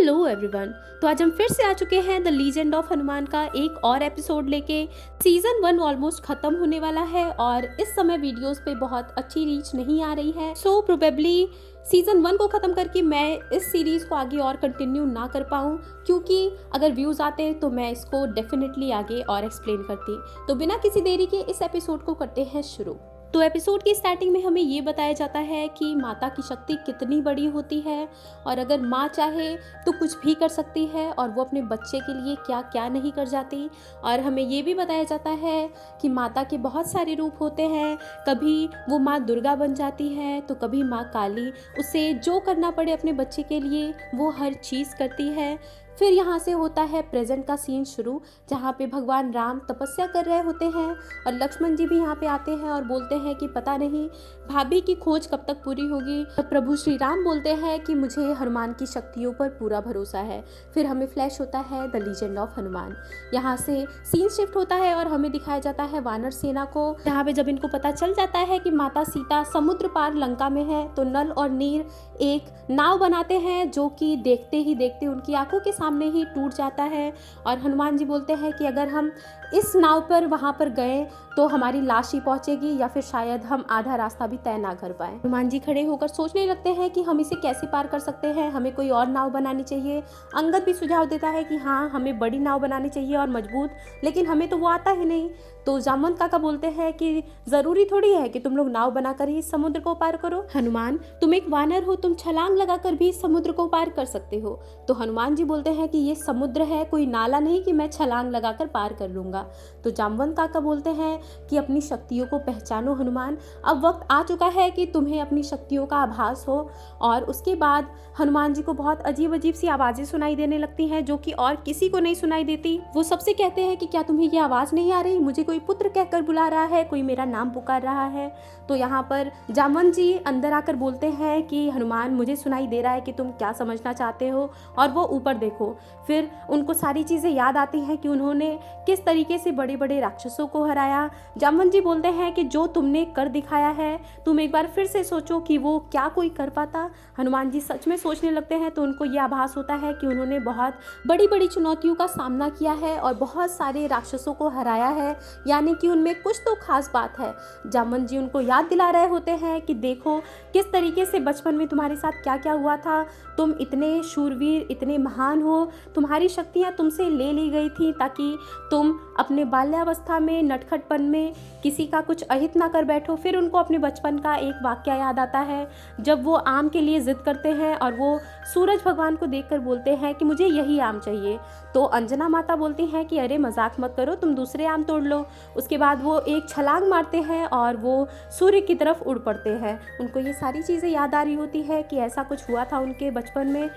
Hello everyone. तो आज हम फिर से आ चुके हैं द लीजेंड ऑफ हनुमान का एक और एपिसोड लेके। सीजन 1 ऑलमोस्ट खत्म होने वाला है और इस समय वीडियोस पे बहुत अच्छी रीच नहीं आ रही है, सो प्रोबेबली सीजन 1 को ख़त्म करके मैं इस सीरीज़ को आगे और कंटिन्यू ना कर पाऊँ, क्योंकि अगर व्यूज़ आते तो मैं इसको डेफिनेटली आगे और एक्सप्लेन करती। तो बिना किसी देरी के इस एपिसोड को करते हैं शुरू। तो एपिसोड की स्टार्टिंग में हमें ये बताया जाता है कि माता की शक्ति कितनी बड़ी होती है और अगर माँ चाहे तो कुछ भी कर सकती है और वो अपने बच्चे के लिए क्या क्या नहीं कर जाती। और हमें ये भी बताया जाता है कि माता के बहुत सारे रूप होते हैं, कभी वो माँ दुर्गा बन जाती है तो कभी माँ काली, उसे जो करना पड़े अपने बच्चे के लिए वो हर चीज़ करती है। फिर यहाँ से होता है प्रेजेंट का सीन शुरू, जहाँ पे भगवान राम तपस्या कर रहे होते हैं और लक्ष्मण जी भी यहाँ पे आते हैं और बोलते हैं कि पता नहीं भाभी की खोज कब तक पूरी होगी। तो प्रभु श्री राम बोलते हैं कि मुझे हनुमान की शक्तियों पर पूरा भरोसा है। फिर हमें फ्लैश होता है द लीजेंड ऑफ हनुमान। यहाँ से सीन शिफ्ट होता है और हमें दिखाया जाता है वानर सेना को, जहाँ पे जब इनको पता चल जाता है कि माता सीता समुद्र पार लंका में है तो नल और नीर एक नाव बनाते हैं, जो कि देखते ही देखते उनकी आंखों के सामने ही टूट जाता है। और हनुमान जी बोलते हैं कि अगर हम इस नाव पर वहाँ पर गए तो हमारी लाश ही पहुँचेगी या फिर शायद हम आधा रास्ता भी तय ना कर पाए। हनुमान जी खड़े होकर सोचने लगते हैं कि हम इसे कैसे पार कर सकते हैं, हमें कोई और नाव बनानी चाहिए। अंगद भी सुझाव देता है कि हाँ, हमें बड़ी नाव बनानी चाहिए और मजबूत, लेकिन हमें तो वो आता ही नहीं। तो जामवंत काका बोलते हैं कि ज़रूरी थोड़ी है कि तुम लोग नाव बनाकर ही समुद्र को पार करो। हनुमान, तुम एक वानर हो, तुम छलांग लगाकर भी समुद्र को पार कर सकते हो। तो हनुमान जी बोलते हैं कि ये समुद्र है, कोई नाला नहीं कि मैं छलांग लगाकर पार कर लूँगा। तो जामवंत काका बोलते हैं कि अपनी शक्तियों को पहचानो हनुमान, अब वक्त आ चुका है कि तुम्हें अपनी शक्तियों का आभास हो। और उसके बाद हनुमान जी को बहुत अजीब अजीब सी आवाज़ें सुनाई देने लगती हैं, जो कि और किसी को नहीं सुनाई देती। वो सबसे कहते हैं कि क्या तुम्हें ये आवाज़ नहीं आ रही, मुझे कोई पुत्र कहकर बुला रहा है, कोई मेरा नाम पुकार रहा है। तो यहाँ पर जामवंत जी अंदर आकर बोलते हैं कि हनुमान, मुझे सुनाई दे रहा है कि तुम क्या समझना चाहते हो, और वो ऊपर देखो। फिर उनको सारी चीज़ें याद आती हैं कि उन्होंने किस तरीके से बड़े बड़े राक्षसों को हराया। जामवंत जी बोलते हैं कि जो तुमने कर दिखाया है, तुम एक बार फिर से सोचो कि वो क्या कोई कर पाता। हनुमान जी सच में सोचने लगते हैं तो उनको ये आभास होता है कि उन्होंने बहुत बड़ी बड़ी चुनौतियों का सामना किया है और बहुत सारे राक्षसों को हराया है, यानी कि उनमें कुछ तो खास बात है। जामवंत जी उनको याद दिला रहे होते हैं कि देखो किस तरीके से बचपन में तुम्हारे साथ क्या क्या हुआ था, तुम इतने शूरवीर, इतने महान हो, तुम्हारी शक्तियाँ तुमसे ले ली गई थी ताकि तुम अपने बाल्यावस्था में नटखटपन में किसी का कुछ अहित ना कर बैठो। फिर उनको अपने बचपन का एक वाक्य याद आता है, जब वो आम के लिए जिद करते हैं और वो सूरज भगवान को देखकर बोलते हैं कि मुझे यही आम चाहिए। तो अंजना माता बोलती हैं कि अरे मजाक मत करो, तुम दूसरे आम तोड़ लो। उसके बाद वो एक छलांग मारते हैं और वो सूर्य की तरफ उड़ पड़ते हैं। उनको ये सारी चीज़ें याद आ रही होती है कि ऐसा कुछ हुआ था उनके बचपन में।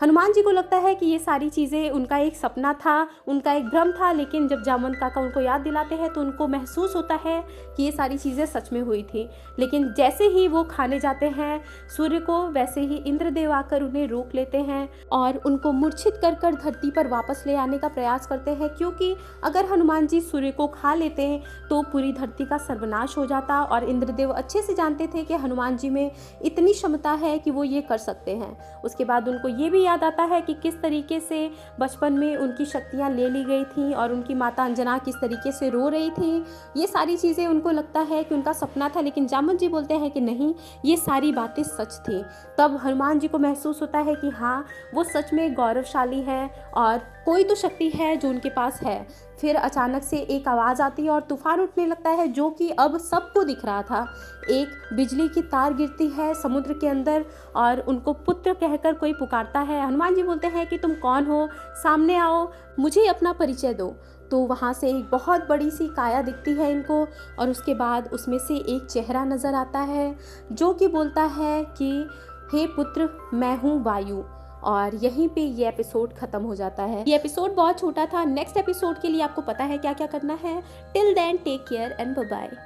हनुमान जी को लगता है कि ये सारी चीज़ें उनका एक सपना था, उनका एक भ्रम था, लेकिन जब जामवंत काका उनको याद दिलाते हैं तो उनको महसूस होता है कि ये सारी चीज़ें सच में हुई थी। लेकिन जैसे ही वो खाने जाते हैं सूर्य को, वैसे ही इंद्रदेव आकर उन्हें रोक लेते हैं और उनको मूर्छित कर कर धरती पर वापस ले आने का प्रयास करते हैं, क्योंकि अगर हनुमान जी सूर्य को खा लेते तो पूरी धरती का सर्वनाश हो जाता। और इंद्रदेव अच्छे से जानते थे कि हनुमान जी में इतनी क्षमता है कि वो ये कर सकते हैं। उसके बाद उनको ये भी याद आता है कि किस तरीके से बचपन में उनकी शक्तियां ले ली गई थी और उनकी माता अंजना किस तरीके से रो रही थी। ये सारी चीज़ें उनको लगता है कि उनका सपना था, लेकिन जामवंत जी बोलते हैं कि नहीं, ये सारी बातें सच थी। तब हनुमान जी को महसूस होता है कि हाँ, वो सच में गौरवशाली है और कोई तो शक्ति है जो उनके पास है। फिर अचानक से एक आवाज़ आती है और तूफान उठने लगता है, जो कि अब सबको दिख रहा था। एक बिजली की तार गिरती है समुद्र के अंदर और उनको पुत्र कहकर कोई पुकारता है। हनुमान जी बोलते हैं कि तुम कौन हो, सामने आओ, मुझे अपना परिचय दो। तो वहाँ से एक बहुत बड़ी सी काया दिखती है इनको और उसके बाद उसमें से एक चेहरा नज़र आता है, जो कि बोलता है कि हे पुत्र, मैं हूँ वायु। और यहीं पे ये एपिसोड खत्म हो जाता है। ये एपिसोड बहुत छोटा था। नेक्स्ट एपिसोड के लिए आपको पता है क्या क्या करना है। Till then take care and bye bye.